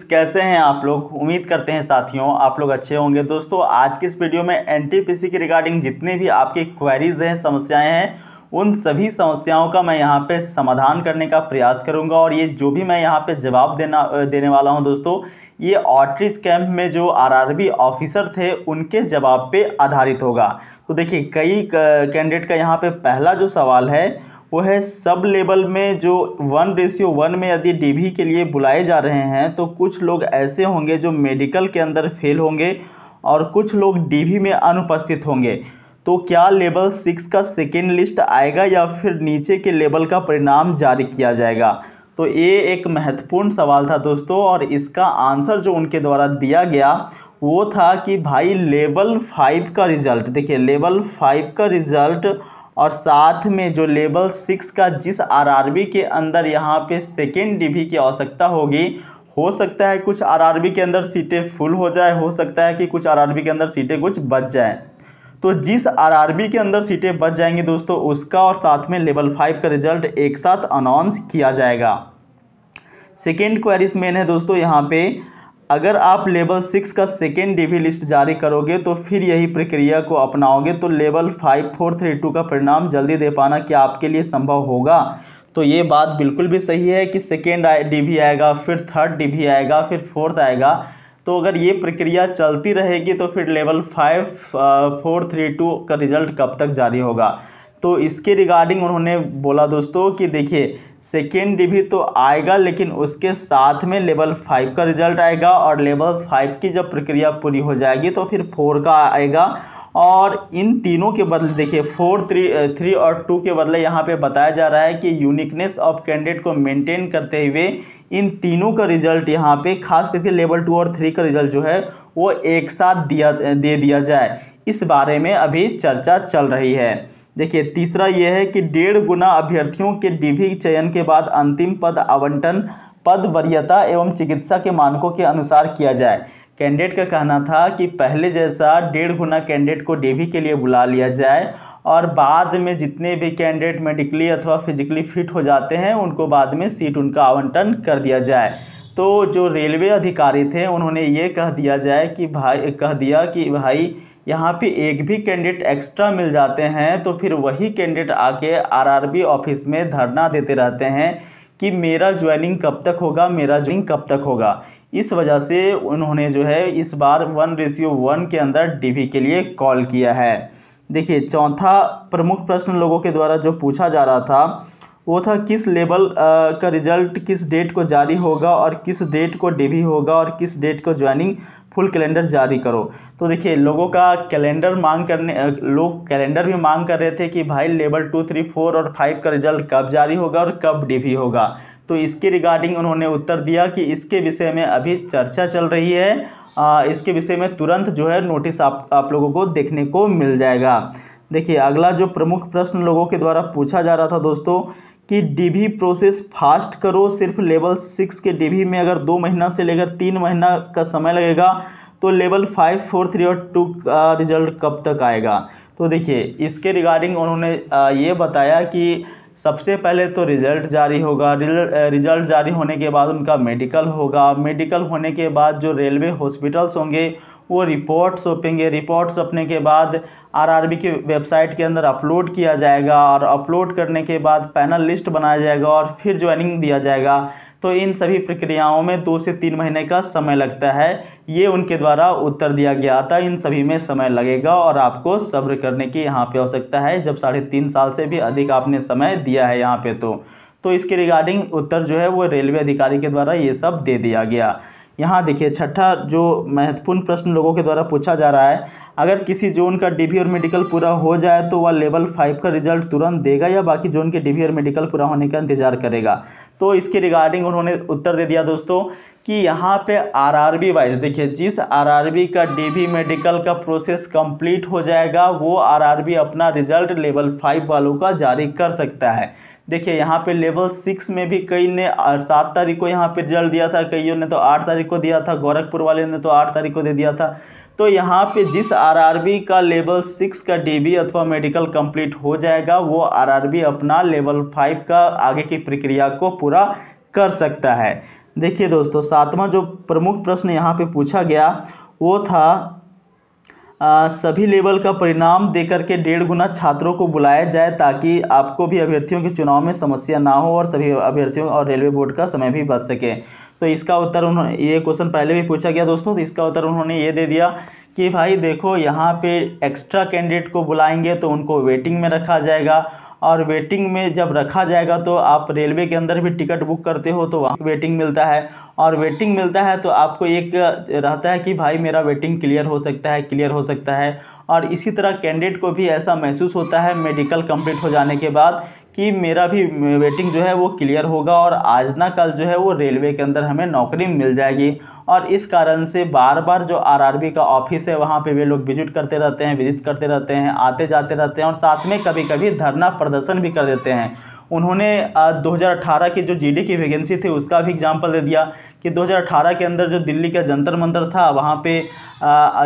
कैसे हैं आप लोग। उम्मीद करते हैं साथियों आप लोग अच्छे होंगे। दोस्तों आज की इस वीडियो में एनटीपीसी के रिगार्डिंग जितने भी आपकी क्वेरीज हैं, समस्याएं हैं, उन सभी समस्याओं का मैं यहां पे समाधान करने का प्रयास करूंगा। और ये जो भी मैं यहां पे जवाब देने वाला हूं दोस्तों, ये आउटरीच कैंप में जो आरआरबी ऑफिसर थे उनके जवाब पे आधारित होगा। तो देखिए कई कैंडिडेट का यहाँ पे पहला जो सवाल है वो है सब लेवल में जो 1:1 में यदि डीवी के लिए बुलाए जा रहे हैं तो कुछ लोग ऐसे होंगे जो मेडिकल के अंदर फेल होंगे और कुछ लोग डीवी में अनुपस्थित होंगे। तो क्या लेवल 6 का सेकेंड लिस्ट आएगा या फिर नीचे के लेवल का परिणाम जारी किया जाएगा। तो ये एक महत्वपूर्ण सवाल था दोस्तों, और इसका आंसर जो उनके द्वारा दिया गया वो था कि भाई लेवल 5 का रिजल्ट, देखिए लेवल 5 का रिजल्ट और साथ में जो लेवल 6 का जिस आरआरबी के अंदर यहाँ पे सेकेंड डीवी की आवश्यकता होगी, हो सकता है कुछ आरआरबी के अंदर सीटें फुल हो जाए, हो सकता है कि कुछ आरआरबी के अंदर सीटें कुछ बच जाएं। तो जिस आरआरबी के अंदर सीटें बच जाएंगी दोस्तों, उसका और साथ में लेवल 5 का रिजल्ट एक साथ अनाउंस किया जाएगा। सेकेंड क्वेरीज मेन है दोस्तों यहाँ पे, अगर आप लेवल 6 का सेकेंड डीवी लिस्ट जारी करोगे तो फिर यही प्रक्रिया को अपनाओगे तो लेवल 5432 का परिणाम जल्दी दे पाना क्या आपके लिए संभव होगा। तो ये बात बिल्कुल भी सही है कि सेकेंड डीवी आएगा, फिर थर्ड डीवी आएगा, फिर फोर्थ आएगा। तो अगर ये प्रक्रिया चलती रहेगी तो फिर लेवल 5432 का रिजल्ट कब तक जारी होगा। तो इसके रिगार्डिंग उन्होंने बोला दोस्तों कि देखिए सेकेंड डीवी तो आएगा लेकिन उसके साथ में लेवल 5 का रिजल्ट आएगा, और लेवल 5 की जब प्रक्रिया पूरी हो जाएगी तो फिर 4 का आएगा। और इन तीनों के बदले देखिए 4, 3 और 2 के बदले यहाँ पे बताया जा रहा है कि यूनिकनेस ऑफ कैंडिडेट को मेंटेन करते हुए इन तीनों का रिजल्ट यहाँ पे खास करके लेवल 2 और 3 का रिजल्ट जो है वो एक साथ दे दिया जाए। इस बारे में अभी चर्चा चल रही है। देखिए तीसरा यह है कि 1.5 गुना अभ्यर्थियों के डीवी चयन के बाद अंतिम पद आवंटन पद वरीयता एवं चिकित्सा के मानकों के अनुसार किया जाए। कैंडिडेट का कहना था कि पहले जैसा 1.5 गुना कैंडिडेट को डीवी के लिए बुला लिया जाए और बाद में जितने भी कैंडिडेट मेडिकली अथवा फिजिकली फिट हो जाते हैं उनको बाद में सीट उनका आवंटन कर दिया जाए। तो जो रेलवे अधिकारी थे उन्होंने ये कह दिया कि भाई यहाँ पे एक भी कैंडिडेट एक्स्ट्रा मिल जाते हैं तो फिर वही कैंडिडेट आके आरआरबी ऑफिस में धरना देते रहते हैं कि मेरा ज्वाइनिंग कब तक होगा, मेरा ज्वाइनिंग कब तक होगा। इस वजह से उन्होंने जो है इस बार 1:1 के अंदर डीवी के लिए कॉल किया है। देखिए चौथा प्रमुख प्रश्न लोगों के द्वारा जो पूछा जा रहा था वो था किस लेवल का रिजल्ट किस डेट को जारी होगा और किस डेट को डीवी होगा और किस डेट को ज्वाइनिंग फुल कैलेंडर जारी करो। तो देखिए लोग कैलेंडर भी मांग कर रहे थे कि भाई लेवल 2, 3, 4 और 5 का रिजल्ट कब जारी होगा और कब डीवी होगा। तो इसके रिगार्डिंग उन्होंने उत्तर दिया कि इसके विषय में अभी चर्चा चल रही है, इसके विषय में तुरंत जो है नोटिस आप लोगों को देखने को मिल जाएगा। देखिए अगला जो प्रमुख प्रश्न लोगों के द्वारा पूछा जा रहा था दोस्तों कि डीवी प्रोसेस फास्ट करो, सिर्फ लेवल 6 के डीवी में अगर 2 महीना से लेकर 3 महीना का समय लगेगा तो लेवल 5, 4, 3 और 2 का रिजल्ट कब तक आएगा। तो देखिए इसके रिगार्डिंग उन्होंने ये बताया कि सबसे पहले तो रिजल्ट जारी होगा, रिजल्ट जारी होने के बाद उनका मेडिकल होगा, मेडिकल होने के बाद जो रेलवे हॉस्पिटल्स होंगे वो रिपोर्ट सौंपेंगे, रिपोर्ट सौंपने के बाद आरआरबी की वेबसाइट के अंदर अपलोड किया जाएगा और अपलोड करने के बाद पैनल लिस्ट बनाया जाएगा और फिर ज्वाइनिंग दिया जाएगा। तो इन सभी प्रक्रियाओं में 2 से 3 महीने का समय लगता है, ये उनके द्वारा उत्तर दिया गया था। इन सभी में समय लगेगा और आपको सब्र करने की यहाँ पे आवश्यकता है, जब 3.5 साल से भी अधिक आपने समय दिया है यहाँ पे। तो इसके रिगार्डिंग उत्तर जो है वो रेलवे अधिकारी के द्वारा ये सब दे दिया गया। यहाँ देखिए छठा जो महत्वपूर्ण प्रश्न लोगों के द्वारा पूछा जा रहा है, अगर किसी जोन का डीवी और मेडिकल पूरा हो जाए तो वह लेवल 5 का रिजल्ट तुरंत देगा या बाकी जोन के डीवी और मेडिकल पूरा होने का इंतजार करेगा। तो इसके रिगार्डिंग उन्होंने उत्तर दे दिया दोस्तों कि यहाँ पे आरआरबी वाइज देखिए जिस आरआरबी का डीवी मेडिकल का प्रोसेस कंप्लीट हो जाएगा वो आरआरबी अपना रिजल्ट लेवल 5 वालों का जारी कर सकता है। देखिए यहाँ पे लेवल 6 में भी कई ने 7 तारीख को यहाँ पे रिजल्ट दिया था, कईयों ने तो 8 तारीख को दिया था, गोरखपुर वाले ने तो 8 तारीख को दे दिया था। तो यहाँ पे जिस आरआरबी का लेवल 6 का डीवी अथवा मेडिकल कंप्लीट हो जाएगा वो आरआरबी अपना लेवल 5 का आगे की प्रक्रिया को पूरा कर सकता है। देखिए दोस्तों, सातवां जो प्रमुख प्रश्न यहाँ पे पूछा गया वो था सभी लेवल का परिणाम देकर के 1.5 गुना छात्रों को बुलाया जाए ताकि आपको भी अभ्यर्थियों के चुनाव में समस्या ना हो और सभी अभ्यर्थियों और रेलवे बोर्ड का समय भी बच सके। तो इसका उत्तर उन्होंने, ये क्वेश्चन पहले भी पूछा गया दोस्तों, तो इसका उत्तर उन्होंने ये दे दिया कि भाई देखो, यहाँ पे एक्स्ट्रा कैंडिडेट को बुलाएंगे तो उनको वेटिंग में रखा जाएगा, और वेटिंग में जब रखा जाएगा तो आप रेलवे के अंदर भी टिकट बुक करते हो तो वहाँ वेटिंग मिलता है, और वेटिंग मिलता है तो आपको एक रहता है कि भाई मेरा वेटिंग क्लियर हो सकता है। और इसी तरह कैंडिडेट को भी ऐसा महसूस होता है मेडिकल कंप्लीट हो जाने के बाद कि मेरा भी वेटिंग जो है वो क्लियर होगा और आज ना कल जो है वो रेलवे के अंदर हमें नौकरी मिल जाएगी। और इस कारण से बार बार जो आरआरबी का ऑफिस है वहाँ पे वे लोग विजिट करते रहते हैं, आते जाते रहते हैं, और साथ में कभी कभी धरना प्रदर्शन भी कर देते हैं। उन्होंने 2018 की जो जीडी की वैकेंसी थी उसका भी एग्जाम्पल दे दिया कि 2018 के अंदर जो दिल्ली का जंतर मंतर था वहाँ पे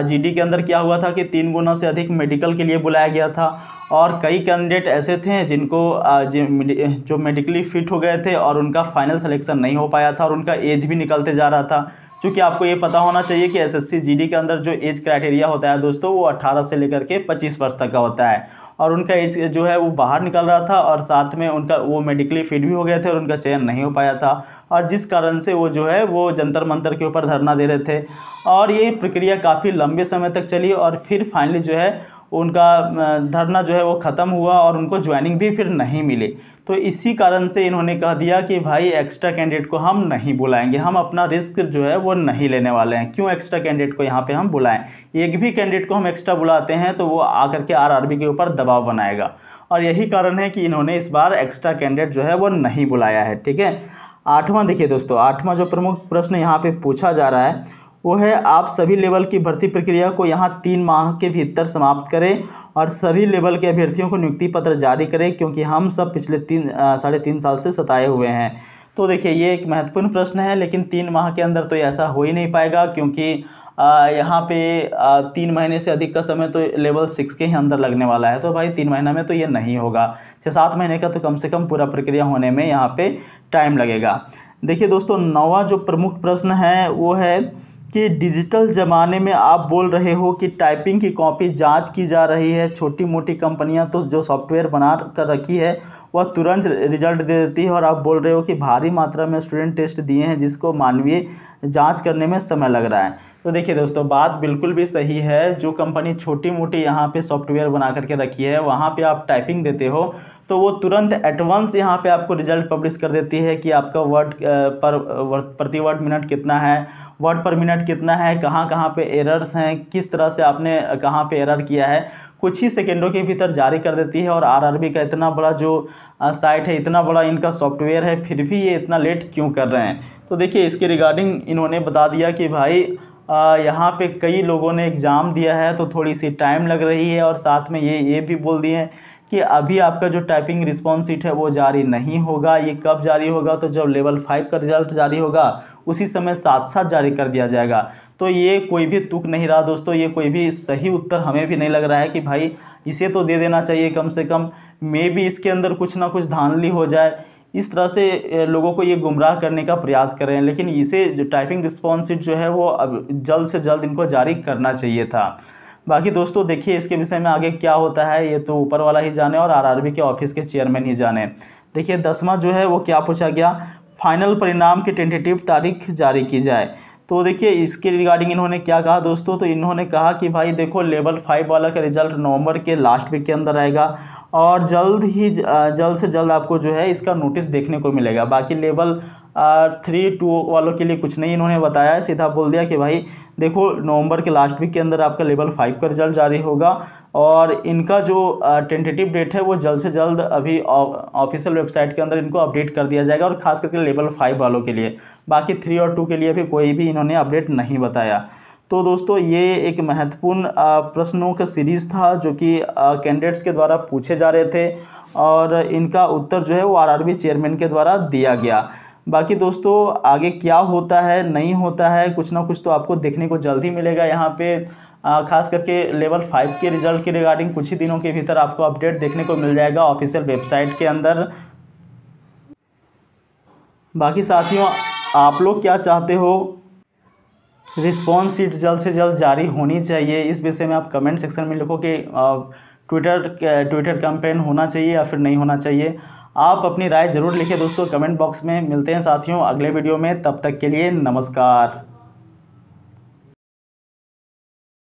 जीडी के अंदर क्या हुआ था कि 3 गुना से अधिक मेडिकल के लिए बुलाया गया था, और कई कैंडिडेट ऐसे थे जिनको जो मेडिकली फिट हो गए थे और उनका फाइनल सिलेक्शन नहीं हो पाया था और उनका एज भी निकलते जा रहा था। क्योंकि आपको ये पता होना चाहिए कि एसएससी जीडी के अंदर जो एज क्राइटेरिया होता है दोस्तों वो 18 से लेकर के 25 वर्ष तक का होता है, और उनका एज जो है वो बाहर निकल रहा था और साथ में उनका वो मेडिकली फिट भी हो गए थे और उनका चयन नहीं हो पाया था, और जिस कारण से वो जो है वो जंतर मंतर के ऊपर धरना दे रहे थे। और ये प्रक्रिया काफ़ी लंबे समय तक चली और फिर फाइनली जो है उनका धरना जो है वो ख़त्म हुआ और उनको ज्वाइनिंग भी फिर नहीं मिली। तो इसी कारण से इन्होंने कह दिया कि भाई एक्स्ट्रा कैंडिडेट को हम नहीं बुलाएंगे, हम अपना रिस्क जो है वो नहीं लेने वाले हैं। क्यों एक्स्ट्रा कैंडिडेट को यहाँ पे हम बुलाएं? एक भी कैंडिडेट को हम एक्स्ट्रा बुलाते हैं तो वो आकर के आरआरबी के ऊपर दबाव बनाएगा, और यही कारण है कि इन्होंने इस बार एक्स्ट्रा कैंडिडेट जो है वो नहीं बुलाया है। ठीक है। आठवां देखिए दोस्तों, आठवां जो प्रमुख प्रश्न यहाँ पे पूछा जा रहा है वो है आप सभी लेवल की भर्ती प्रक्रिया को यहाँ 3 माह के भीतर समाप्त करें और सभी लेवल के अभ्यर्थियों को नियुक्ति पत्र जारी करें, क्योंकि हम सब पिछले 3.5 साल से सताए हुए हैं। तो देखिए ये एक महत्वपूर्ण प्रश्न है, लेकिन 3 माह के अंदर तो ऐसा हो ही नहीं पाएगा, क्योंकि यहाँ पे 3 महीने से अधिक का समय तो लेवल 6 के ही अंदर लगने वाला है। तो भाई 3 महीना में तो ये नहीं होगा, 6-7 महीने का तो कम से कम पूरा प्रक्रिया होने में यहाँ पे टाइम लगेगा। देखिए दोस्तों, 9वां जो प्रमुख प्रश्न है वो है कि डिजिटल ज़माने में आप बोल रहे हो कि टाइपिंग की कॉपी जांच की जा रही है, छोटी मोटी कंपनियां तो जो सॉफ्टवेयर बना कर रखी है वह तुरंत रिजल्ट दे देती है, और आप बोल रहे हो कि भारी मात्रा में स्टूडेंट टेस्ट दिए हैं जिसको मानवीय जांच करने में समय लग रहा है। तो देखिए दोस्तों, बात बिल्कुल भी सही है। जो कंपनी छोटी मोटी यहाँ पे सॉफ्टवेयर बना करके रखी है वहाँ पे आप टाइपिंग देते हो तो वो तुरंत एडवांस यहाँ पे आपको रिजल्ट पब्लिश कर देती है कि आपका प्रति वर्ड मिनट कितना है, वर्ड पर मिनट कितना है, कहाँ कहाँ पे एरर्स हैं, किस तरह से आपने कहाँ पे एरर किया है, कुछ ही सेकेंडों के भीतर जारी कर देती है। और आरआरबी का इतना बड़ा जो साइट है, इतना बड़ा इनका सॉफ्टवेयर है, फिर भी ये इतना लेट क्यों कर रहे हैं? तो देखिए इसके रिगार्डिंग इन्होंने बता दिया कि भाई यहाँ पे कई लोगों ने एग्ज़ाम दिया है तो थोड़ी सी टाइम लग रही है, और साथ में ये भी बोल दिए कि अभी आपका जो टाइपिंग रिस्पॉन्स शीट है वो जारी नहीं होगा। ये कब जारी होगा? तो जब लेवल 5 का रिजल्ट जारी होगा उसी समय साथ साथ जारी कर दिया जाएगा। तो ये कोई भी तुक नहीं रहा दोस्तों, ये कोई भी सही उत्तर हमें भी नहीं लग रहा है कि भाई इसे तो दे देना चाहिए कम से कम, मे भी इसके अंदर कुछ ना कुछ धांधली हो जाए। इस तरह से लोगों को ये गुमराह करने का प्रयास कर रहे हैं, लेकिन इसे जो टाइपिंग रिस्पॉन्स शीट जो है वो अब जल्द से जल्द इनको जारी करना चाहिए था। बाकी दोस्तों देखिए इसके विषय में आगे क्या होता है ये तो ऊपर वाला ही जाने और आरआरबी के ऑफिस के चेयरमैन ही जाने। देखिए 10वां जो है वो क्या पूछा गया, फाइनल परिणाम की टेंटेटिव तारीख जारी की जाए। तो देखिए इसके रिगार्डिंग इन्होंने क्या कहा दोस्तों, तो इन्होंने कहा कि भाई देखो लेवल 5 वाला का रिजल्ट नवंबर के लास्ट वीक के अंदर आएगा और जल्द से जल्द आपको जो है इसका नोटिस देखने को मिलेगा। बाकी लेवल 3-2 वालों के लिए कुछ नहीं इन्होंने बताया, सीधा बोल दिया कि भाई देखो नवंबर के लास्ट वीक के अंदर आपका लेवल 5 का रिजल्ट जारी होगा और इनका जो टेंटेटिव डेट है वो जल्द से जल्द अभी ऑफिशियल वेबसाइट के अंदर इनको अपडेट कर दिया जाएगा, और ख़ास करके लेवल 5 वालों के लिए। बाकी 3 और 2 के लिए भी कोई भी इन्होंने अपडेट नहीं बताया। तो दोस्तों ये एक महत्वपूर्ण प्रश्नों का सीरीज़ था जो कि कैंडिडेट्स के द्वारा पूछे जा रहे थे, और इनका उत्तर जो है वो आरआरबी चेयरमैन के द्वारा दिया गया। बाकी दोस्तों आगे क्या होता है नहीं होता है, कुछ ना कुछ तो आपको देखने को जल्द ही मिलेगा। यहाँ पे खास करके लेवल 5 के रिजल्ट के रिगार्डिंग कुछ ही दिनों के भीतर आपको अपडेट देखने को मिल जाएगा ऑफिशियल वेबसाइट के अंदर। बाकी साथियों आप लोग क्या चाहते हो? रिस्पॉन्स शीट जल्द से जल्द जारी होनी चाहिए, इस विषय में आप कमेंट सेक्शन में लिखो कि ट्विटर कैंपेन होना चाहिए या फिर नहीं होना चाहिए। आप अपनी राय ज़रूर लिखिए दोस्तों कमेंट बॉक्स में। मिलते हैं साथियों अगले वीडियो में, तब तक के लिए नमस्कार।